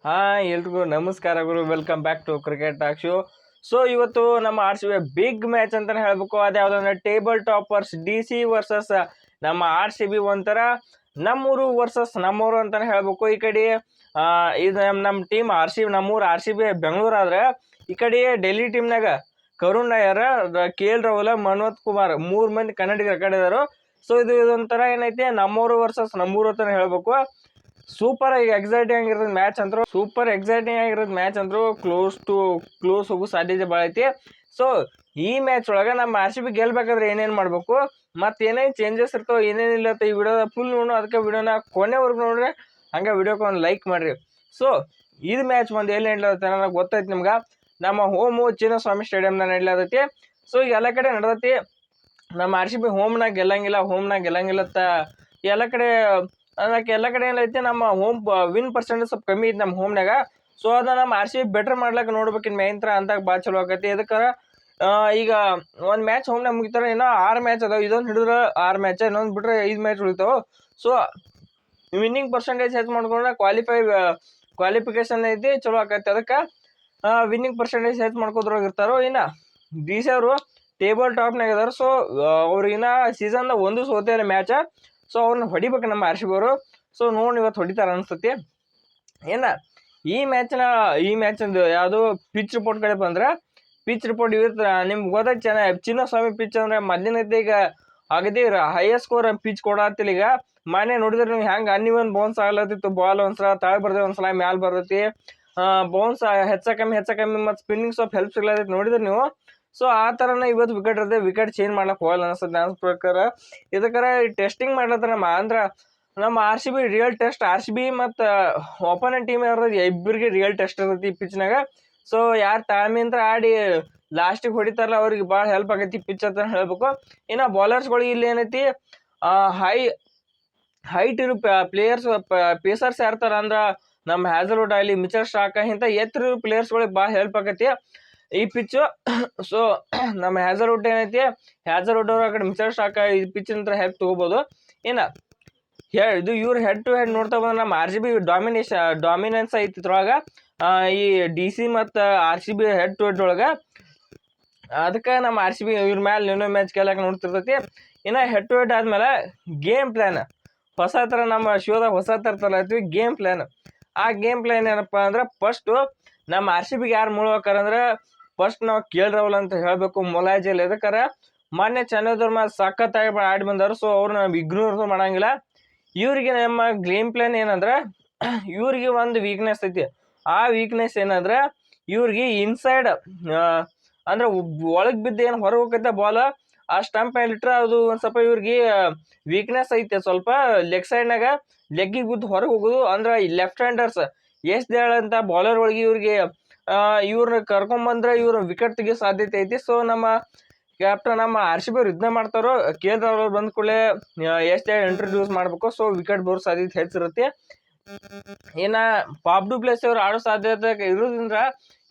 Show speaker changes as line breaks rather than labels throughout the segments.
ಹಾ ಎಲ್ರಿಗೂ ನಮಸ್ಕಾರಗಳು. Welcome back to cricket talk show. So ಇವತ್ತು ನಮ್ಮ R C B big match ಅಂತಾನೆ ಹೇಳ್ಬೇಕು. ಅದ್ಯಾವ್ದಂದ್ರೆ ಟೇಬಲ್ ಟಾಪರ್ಸ್ DC ವರ್ಸಸ್ ನಮ್ಮ ಆರ್ ಸಿ ಬಿ. ಒಂಥರ ನಮ್ಮೂರು ವರ್ಸಸ್ ನಮ್ಮೂರು ಅಂತಾನೆ ಹೇಳ್ಬೇಕು. ಈ ಕಡೆ ಇದು ನಮ್ಮ ಟೀಮ್ ನಮ್ಮೂರು ಆರ್ ಸಿ ಬಿ ಬೆಂಗಳೂರು ಆದ್ರೆ, ಈ ಕಡೆ ಡೆಲ್ಲಿ ಟೀಮ್ನಾಗ ಕರುಣ್ ನಾಯರ್, KL ರಾಹುಲ್, ಮನೋಜ್ ಕುಮಾರ್ 3 ಮಂದಿ ಕನ್ನಡಿಗರ ಕಡೆ ಇದಾರು. ಸೊ ಇದೊಂಥರ ಏನೈತಿ, ನಮ್ಮೂರು ವರ್ಸಸ್ ನಮ್ಮೂರು ಅಂತಾನೆ ಹೇಳ್ಬೇಕು. ಸೂಪರ್ ಆಗಿ ಎಕ್ಸೈಟಿಂಗ್ ಆಗಿರೋದು ಮ್ಯಾಚ್ ಅಂದ್ರು ಕ್ಲೋಸ್ ಹೋಗೋ ಸಾಧ್ಯತೆ ಭಾಳ ಐತಿ. ಸೊ ಈ ಮ್ಯಾಚ್ ಒಳಗೆ ನಮ್ಮ ಆರ್ ಸಿ ಬಿ ಗೆಲ್ಬೇಕಾದ್ರೆ ಏನೇನು ಮಾಡಬೇಕು, ಮತ್ತು ಏನೇನು ಚೇಂಜಸ್ ಇರ್ತಾವೆ, ಏನೇನಿಲ್ಲ ಈ ವಿಡಿಯೋದ ಫುಲ್ ನೋಡು. ಅದಕ್ಕೆ ವಿಡಿಯೋನ ಕೊನೆವರೆಗೂ ನೋಡ್ರಿ, ಹಂಗೆ ವಿಡಿಯೋಕ್ಕೆ ಒಂದು ಲೈಕ್ ಮಾಡಿರಿ. ಸೊ ಇದು ಮ್ಯಾಚ್ ಬಂದು ಎಲ್ಲಿ ನಡ್ಲತ್ತೆ ನನಗೆ ಗೊತ್ತೈತಿ ನಿಮ್ಗೆ. ನಮ್ಮ ಹೋಮು ಚಿನ್ನಸ್ವಾಮಿ ಸ್ಟೇಡಿಯಮ್ನಾಗ ನಡ್ಲತೈತಿ. ಸೊ ಎಲ್ಲ ಕಡೆ ನಡ್ದೈತಿ. ನಮ್ಮ ಆರ್ ಸಿ ಬಿ ಹೋಮ್ನಾಗ ಗೆಲ್ಲಂಗಿಲ್ಲ ಎಲ್ಲ ಕಡೆ ಅದಕ್ಕೆ ಎಲ್ಲ ಕಡೆ ಏನೈತಿ, ನಮ್ಮ ಹೋಮ್ ವಿನ್ ಪರ್ಸೆಂಟೇಜ್ ಸ್ವಲ್ಪ ಕಮ್ಮಿ ಐತಿ ನಮ್ಮ ಹೋಮ್ನಾಗ. ಸೊ ಅದನ್ನ ನಮ್ಮ ಆರ್ ಸಿ ಬಿ ಬೆಟರ್ ಮಾಡ್ಲಿಕ್ಕೆ ನೋಡ್ಬೇಕಿನ್ ಮೇಂತ್ರ ಅಂದಾಗ ಭಾಳ ಚಲೋ ಆಕೈತಿ. ಇದಕ್ಕೆ ಈಗ ಒಂದು ಮ್ಯಾಚ್ ಹೋಮ್ನಾಗ ಮುಗಿತಾರೆ, ಇನ್ನೂ 6 ಮ್ಯಾಚ್ ಅದಾವೆ. ಇದೊಂದು ಹಿಡಿದ್ರೆ 6 ಮ್ಯಾಚ್, ಇನ್ನೊಂದು ಬಿಟ್ರೆ 5 ಮ್ಯಾಚ್ ಉಳಿತಾವೆ. ಸೊ ವಿನ್ನಿಂಗ್ ಪರ್ಸೆಂಟೇಜ್ ಹೆಚ್ಚು ಮಾಡ್ಕೊಂಡ್ರೆ ಕ್ವಾಲಿಫಿಕೇಶನ್ ಐತಿ, ಚಲೋ ಆಕೈತಿ. ಅದಕ್ಕೆ ವಿನ್ನಿಂಗ್ ಪರ್ಸೆಂಟೇಜ್ ಹೆಚ್ಚು ಮಾಡ್ಕೋದ್ರಾಗಿರ್ತಾರೋ. ಇನ್ನು DC ಅವರು ಟೇಬಲ್ ಟಾಪ್ನಾಗ ಇದಾರೆ. ಸೊ ಅವ್ರಿಗಿನ್ನ ಸೀಸನ್ದಾಗ ಒಂದು ಸೋತೆ ಇಲ್ಲ ಮ್ಯಾಚ. ಸೊ ಅವ್ರನ್ನ ಹೊಡಿಬೇಕು ನಮ್ಮ ಆರ್ ಸಿ ಬಿ ಅವರು. ಸೊ ನೋಡಿ ಇವತ್ತು ಹೊಡಿತಾರೆ ಅನಿಸ್ತತಿ. ಈ ಮ್ಯಾಚಿಂದು ಯಾವುದು ಪಿಚ್ ರಿಪೋರ್ಟ್ ಕಡೆ ಬಂದ್ರೆ, ಪಿಚ್ ರಿಪೋರ್ಟ್ ಇವತ್ತು ನಿಮ್ಗೆ ಗೊತ್ತಾಯ್ತು ಚೆನ್ನಾಗಿ. ಚಿನ್ನಸ್ವಾಮಿ ಪಿಚ್ ಅಂದ್ರೆ ಮೊದಲಿನೈತೆ, ಈಗ ಅಗದಿ ಹೈಯೆಸ್ಟ್ ಸ್ಕೋರ್ ಪಿಚ್ ಕೊಡತ್ತಿಲ್ಲ. ಈಗ ಮನೆ ನೋಡಿದ್ರೆ ನೀವು ಹೆಂಗೆ ಅನ್ನಿವನ್ ಬೌನ್ಸ್ ಆಗ್ಲತ್ತಿತ್ತು. ಬಾಲ್ ಒಂದ್ಸಲ ತಾಳೆ ಬರ್ತೈತಿ, ಒಂದ್ಸಲ ಮ್ಯಾಲೆ ಬರ್ತೈತಿ. ಬೌನ್ಸ್ ಹೆಚ್ಚ ಕಮ್ಮಿ ಮತ್ತು ಸ್ಪಿನ್ನಿಂಗ್ ಸ್ವಲ್ಪ ಹೆಲ್ಪ್ ಸಿಗ್ಲತ್ತೈತಿ ನೋಡಿದ್ರೆ ನೀವು. ಸೊ ಆ ಥರನೇ ಇವತ್ತು ವಿಕೆಟ್ ಇರುತ್ತೆ. ವಿಕೆಟ್ ಚೇಂಜ್ ಮಾಡ್ಲಿಕ್ಕೆ ಹೋಗಲ್ಲ ಅನಿಸ್ತದೆ ನನ್ನ ಪ್ರಕಾರ. ಇದಕ್ಕಾರ ಟೆಸ್ಟಿಂಗ್ ಮಾಡ್ಲತ್ತಾರ ನಮ್ಮ R C B real test. R C B ಮತ್ತು ಒಪೋನೆಂಟ್ ಟೀಮ್ ಇರ್ತದೆ, ಇಬ್ಬರಿಗೆ ರಿಯಲ್ ಟೆಸ್ಟ್ ಇರ್ತೈತಿ ಈ ಪಿಚ್ನಾಗ. ಸೊ ಯಾರು ತಾಳ್ಮೆಯಿಂದ ಆಡಿ ಲಾಸ್ಟಿಗೆ ಹೊಡಿತಾರಲ್ಲ ಅವ್ರಿಗೆ ಭಾಳ ಹೆಲ್ಪ್ ಆಗೈತಿ ಪಿಚ್ ಅಂತ ಹೇಳ್ಬೇಕು. ಇನ್ನು ಬೌಲರ್ಸ್ಗಳಿಗೆ ಇಲ್ಲಿ ಏನೈತಿ, ಹೈಟ್ ಇರೋ ಪ್ಲೇಯರ್ಸ್ ಪೇಸರ್ಸ್ ಯಾರ್ತಾರ ಅಂದ್ರೆ ನಮ್ಮ ಹ್ಯಾಸಲ್ವುಡ್ ಆಗಲಿ, ಮಿಚೆಲ್ ಸ್ಟಾರ್ಕ್, ಇಂಥ ಎತ್ತರ ಪ್ಲೇಯರ್ಸ್ಗಳಿಗೆ ಭಾಳ ಹೆಲ್ಪ್ ಆಗೈತಿ ಈ ಪಿಚ್ಚು. ಸೊ ನಮ್ಮ ಹ್ಯಾಸಲ್ವುಡ್ ಏನೈತಿ, ಹ್ಯಾಸಲ್ವುಡ್ ಅವ್ರು ಆ ಕಡೆ ಮಿಚೆಲ್ ಸ್ಟಾರ್ಕ್ ಈ ಪಿಚ್ ಅಂತ ಹೆಲ್ಪ್ ತೊಗೋಬೋದು. ಇನ್ನು ಇದು ಇವ್ರು ಹೆಡ್ ಟು ಹೆಡ್ ನೋಡ್ತಾ ಬಂದ್ರೆ ನಮ್ಮ ಆರ್ ಸಿ ಬಿ ಡಾಮಿನೆನ್ಸ್ ಐತಿ ಇದ್ರೊಳಗೆ. ಈ DC ಮತ್ತು R C B head to head ಒಳಗೆ. ಅದಕ್ಕೆ ನಮ್ಮ ಆರ್ ಸಿ ಬಿ ಇವ್ರ ಮ್ಯಾಲೆ ಇನ್ನೊಂದು ಮ್ಯಾಚ್ ಗೆಲ್ಲಕ್ಕೆ ನೋಡ್ತಿರ್ತೈತಿ. ಇನ್ನು ಹೆಡ್ ಟು ಹೆಡ್ ಆದ್ಮೇಲೆ ಗೇಮ್ ಪ್ಲ್ಯಾನ್ ಹೊಸ ಥರ ನಮ್ಮ ಶೋದಾಗ ಹೊಸ ಥರ ತರತ್ತೀವಿ ಗೇಮ್ ಪ್ಲ್ಯಾನ್. ಆ ಗೇಮ್ ಪ್ಲ್ಯಾನ್ ಏನಪ್ಪ ಅಂದ್ರೆ, ಫಸ್ಟು ನಮ್ಮ ಆರ್ ಸಿ ಬಿಗೆ ಯಾರು ಮೂಳ್ಬೇಕಾರಂದ್ರೆ ಫಸ್ಟ್ ನಾವು KL ರಾಹುಲ್ ಅಂತ ಹೇಳಬೇಕು. ಮೊಲಾಜಲ್ಲಿ ಎದಕ್ಕಾರ ಮೊನ್ನೆ ಚೆನ್ನೈದವ್ರ ಮೇಲೆ ಸಖತ್ತಾಗಿ ಆಡಿ ಬಂದರು. ಸೊ ಅವ್ರನ್ನ ಇಗ್ನೋರ್ ಮಾಡಂಗಿಲ್ಲ. ಇವ್ರಿಗೆ ನಮ್ಮ ಗೇಮ್ ಪ್ಲ್ಯಾನ್ ಏನಂದ್ರೆ, ಇವ್ರಿಗೆ ಒಂದು ವೀಕ್ನೆಸ್ ಐತಿ. ಆ ವೀಕ್ನೆಸ್ ಏನಂದ್ರೆ, ಇವ್ರಿಗೆ ಇನ್ಸೈಡ್ ಅಂದ್ರೆ ಒಳಗೆ ಬಿದ್ದು ಏನು ಹೊರಗೆ ಹೋಗೈತೆ ಬಾಲ್, ಆ ಸ್ಟಂಪ್ ಮೇಲೆ ಇಟ್ರೆ ಅದು ಒಂದು ಸ್ವಲ್ಪ ಇವ್ರಿಗೆ ವೀಕ್ನೆಸ್ ಐತೆ ಸ್ವಲ್ಪ. ಲೆಗ್ ಸೈಡ್ನಾಗ ಲೆಗ್ಗಿಗೆ ಬಿದ್ದು ಹೊರಗೆ ಹೋಗೋದು. ಅಂದ್ರೆ ಲೆಫ್ಟ್ ಹ್ಯಾಂಡರ್ಸ್ ಅಂತ ಬೌಲರ್ ಒಳಗೆ ಇವ್ರನ್ನ ಕರ್ಕೊಂಬಂದ್ರೆ ಇವ್ರ ವಿಕೆಟ್ ತೆಗಿಯೋ ಸಾಧ್ಯತೆ ಐತಿ. ಸೊ ನಮ್ಮ ಕ್ಯಾಪ್ಟನ್ ನಮ್ಮ ಆರ್ ಸಿ ಬಿ ಅವ್ರು ಇದನ್ನ ಮಾಡ್ತಾರೋ, KL ರಾಹುಲ್ ಬಂದ ಕೂಡಲೇ ಇಂಟ್ರೊಡ್ಯೂಸ್ ಮಾಡಬೇಕು. ಸೊ ವಿಕೆಟ್ ಬರೋ ಸಾಧ್ಯತೆ ಹೆಚ್ಚಿರುತ್ತೆ. ಇನ್ನು ಪಾಪ್ ಡು ಪ್ಲೇಸ್ ಅವ್ರು ಆಡೋ ಸಾಧ್ಯತೆ ಇರೋದ್ರಿಂದ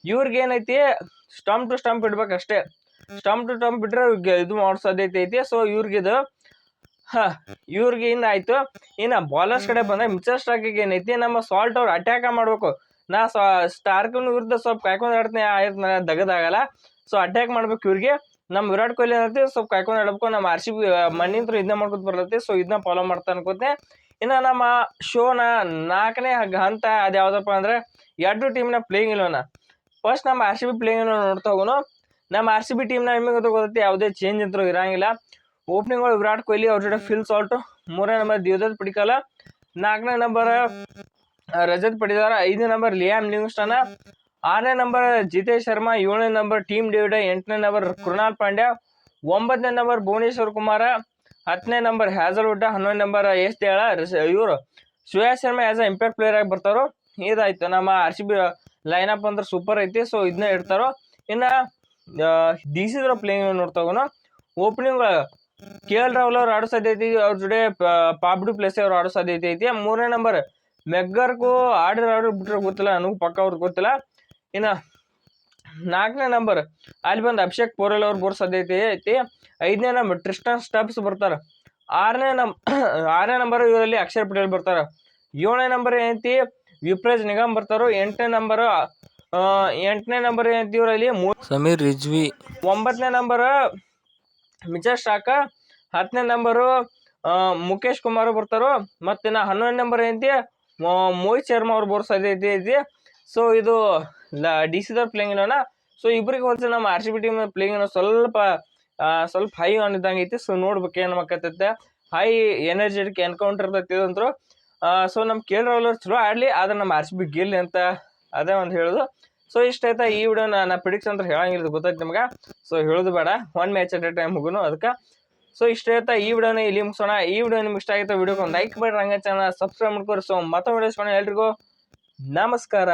ಇವ್ರಿಗೆ ಏನೈತಿ, ಸ್ಟಂಪ್ ಟು ಸ್ಟಂಪ್ ಇಡ್ಬೇಕಷ್ಟೇ. ಸ್ಟಂಪ್ ಟು ಸ್ಟಂಪ್ ಬಿಟ್ರೆ ಇದು ಮಾಡೋ ಸಾಧ್ಯತೆ ಐತಿ. ಸೊ ಇವ್ರಿಗೆ ಇನ್ನು ಆಯ್ತು. ಇನ್ನು ಬಾಲರ್ಸ್ ಕಡೆ ಬಂದ್ರೆ ಮಿಚೆಲ್ ಸ್ಟಾರ್ಕಿಗೆ ಏನೈತಿ, ನಮ್ಮ ಸಾಲ್ಟ್ ಅವ್ರು ಅಟ್ಯಾಕ ಮಾಡ್ಬೇಕು. ನಾ ಸ್ಟಾರ್ಕಿನ ವಿರುದ್ಧ ಸ್ವಲ್ಪ ಕಾಯ್ಕೊಂಡು ಆಡ್ತೀನಿ, ಆಯ್ತು ದಗದಾಗಲ್ಲ. ಸೊ ಅಟ್ಯಾಕ್ ಮಾಡ್ಬೇಕು ಇವ್ರಿಗೆ. ನಮ್ಮ ವಿರಾಟ್ ಕೊಹ್ಲಿ ಏನೈತಿ ಸ್ವಲ್ಪ ಕಾಯ್ಕೊಂಡು ಆಡ್ಬೇಕು. ನಮ್ಮ ಆರ್ ಸಿ ಬಿ ಮಣ್ಣಿಂತ್ರ ಇದನ್ನ ಮಾಡ್ಕೊತ ಬರ್ತೈತಿ. ಸೊ ಇದನ್ನ ಫಾಲೋ ಮಾಡ್ತಾ ಅನ್ಕೋತೆ. ಇನ್ನು ನಮ್ಮ ಶೋನ 4ನೇ ಹಂತ ಅದು ಯಾವುದಪ್ಪ ಅಂದ್ರೆ, 2 ಟೀಮ್ನ ಪ್ಲೇಯಿಂಗ್ ಇಲ್ಲೋನ. ಫಸ್ಟ್ ನಮ್ಮ ಆರ್ ಸಿ ಬಿ ಪ್ಲೇಯಿಂಗ್ ಇಲ್ಲೋ ನೋಡ್ತಾ ಹೋಗೋನು. ನಮ್ಮ ಆರ್ ಸಿ ಬಿ ಟೀಮ್ನ ನಿಮಗೆ ಗೊತ್ತೈತಿ, ಯಾವುದೇ ಚೇಂಜ್ ಅಂತೂ ಇರಂಗಿಲ್ಲ. ಓಪನಿಂಗ್ ಒಳಗೆ ವಿರಾಟ್ ಕೊಹ್ಲಿ, ಅವ್ರ ಜೊತೆ ಫಿಲ್ ಸಾಲ್ಟ್, 3ನೇ ನಂಬರ್ ದೇವದತ್ ಪಡಿಕ್ಕಲ್, 4ನೇ ನಂಬರ್ ರಜತ್ ಪಡಿದಾರ, 5ನೇ ನಂಬರ್ ಲಿಯಾಮ್ ಲಿವಿಂಗ್ಸ್ಟನ್, 6ನೇ ನಂಬರ್ ಜಿತೇಶ್ ಶರ್ಮಾ, 7ನೇ ನಂಬರ್ ಟೀಮ್ ಡೇವಿಡ್, 8ನೇ ನಂಬರ್ ಕೃಣಾಲ್ ಪಾಂಡ್ಯ, 9ನೇ ನಂಬರ್ ಭುವನೇಶ್ವರ್ ಕುಮಾರ, 10ನೇ ನಂಬರ್ ಹ್ಯಾಸಲ್ವುಡ್, 11ನೇ ನಂಬರ್ ಯಶ್ ದಯಾಳ್. ಇವರು Shreyas Sharma as a impact player ಆಗಿ ಬರ್ತಾರೋ. ಇದಾಯ್ತು ನಮ್ಮ ಆರ್ ಸಿ ಬಿ ಲೈನಪ್ ಅಂದ್ರೆ ಸೂಪರ್ ಐತಿ. ಸೊ ಇದನ್ನ ಇಡ್ತಾರೋ. ಇನ್ನು DC ಪ್ಲೇಯಿಂಗ್ ನೋಡ್ತಾ ಹೋಗೋಣ. ಓಪನಿಂಗ್ KL ರಾಹುಲ್ ಅವ್ರು ಆಡೋ ಸಾಧ್ಯತೆ ಐತಿ. ಅವ್ರ ಜೊತೆ ಪಾಪ್ ಡು ಪ್ಲೇಸ್ ಅವ್ರು ಆಡೋ ಸಾಧ್ಯತೆ ಐತಿ. 3ನೇ ನಂಬರ್ ಮೆಗ್ಗಾರ್ಕು ಆಡಿರೋ ಬಿಟ್ರೆ ಗೊತ್ತಿಲ್ಲ, ನನಗೂ ಪಕ್ಕ ಅವ್ರಿಗೆ ಗೊತ್ತಿಲ್ಲ. ಇನ್ನು 4ನೇ ನಂಬರ್ ಅಲ್ಲಿ ಬಂದು ಅಭಿಷೇಕ್ ಪೋರೆಲ್ ಅವ್ರು ಬರೋ ಸಾಧ್ಯತೆ ಐತಿ. 5ನೇ ನಂಬರ್ ಟ್ರಿಸ್ಟನ್ ಸ್ಟಬ್ಸ್ ಬರ್ತಾರೆ. 6ನೇ ನಂಬರ್ ಇವರಲ್ಲಿ ಅಕ್ಷರ್ ಪಟೇಲ್ ಬರ್ತಾರೆ. 7ನೇ ನಂಬರ್ ಏನೈತಿ, ಯುವರಾಜ್ ನಿಗಮ್ ಬರ್ತಾರೋ. 8ನೇ ನಂಬರ್ ಏನಂತೀವ್ರಲ್ಲಿ ಸಮೀರ್ ರಿಜ್ವಿ. 9ನೇ ನಂಬರ್ ಮಿಚಲ್ ಸ್ಟಾಕ. 10ನೇ ನಂಬರು ಮುಖೇಶ್ ಕುಮಾರ್ ಬರ್ತಾರೋ. ಮತ್ತೆ 11ನೇ ನಂಬರ್ ಏನಂತಿ ಮೋಹಿತ್ ಶರ್ಮಾ ಅವ್ರು ಬರೋ ಸಾಧ್ಯತೆ ಐತಿ. ಸೊ ಇದು DC ದವ್ರು ಪ್ಲೇಯಿಂಗ್ ಇಲ್ಲೋಣ. ಸೊ ಇಬ್ಬರಿಗೆ ಹೋಲಿಸಿ ನಮ್ಮ RCB ಟೀಮ್ ಪ್ಲೇಯಿಂಗ್ ಸ್ವಲ್ಪ ಹೈ ಆನ್ ಇದ್ದಂಗೆ ಐತಿ. ಸೊ ನೋಡ್ಬೇಕು ಏನು ಆಕತ್ತೈತೆ. ಹೈ ಎನರ್ಜೆಟಿಕ್ ಎನ್ಕೌಂಟರ್ ಇದಂತರು. ಸೊ ನಮ್ಮ KL ರಾಹುಲ್ ಅವ್ರು ಚಲೋ ಆಡ್ಲಿ, ಆದ್ರೆ ನಮ್ಮ RCB ಗೆಲ್ಲಿ ಅಂತ ಅದೇ ಒಂದು ಹೇಳೋದು. ಸೊ ಇಷ್ಟ ಆಯ್ತಾ ಈ ವಿಡಿಯೋ. ನಾ ಪ್ರಿಡಿಕ್ಸ್ ಅಂತ ಹೇಳಂಗಿಲ್ಲ, ಗೊತ್ತಾಯ್ತು ನಿಮ್ಗೆ. ಸೊ ಹೇಳೋದು ಬೇಡ, 1 ಮ್ಯಾಚ್ ಅಟ್ ಎ ಟೈಮ್ ಹೋಗೋನು ಅದಕ್ಕೆ. ಸೊ ಇಷ್ಟ ಆಯ್ತಾ ಈ ವಿಡಿಯೋನ ಇಲ್ಲಿ ಮುಗಿಸೋಣ. ಈ ವಿಡಿಯೋ ನಿಮ್ಗೆ ಇಷ್ಟ ಆಯ್ತಾ ವಿಡಿಯೋಗೆ ಒಂದು ಲೈಕ್ ಮಾಡಿ, ಹಂಗೆ ಚಾನಲ್ ಸಬ್ಸ್ಕ್ರೈಬ್ ಮಾಡ್ಕೊರಿ. ಸೊ ಮತ್ತೊಂದು ವಿಡಿಯೋಸ್ಕೊಂಡು ಎಲ್ರಿಗೂ ನಮಸ್ಕಾರ.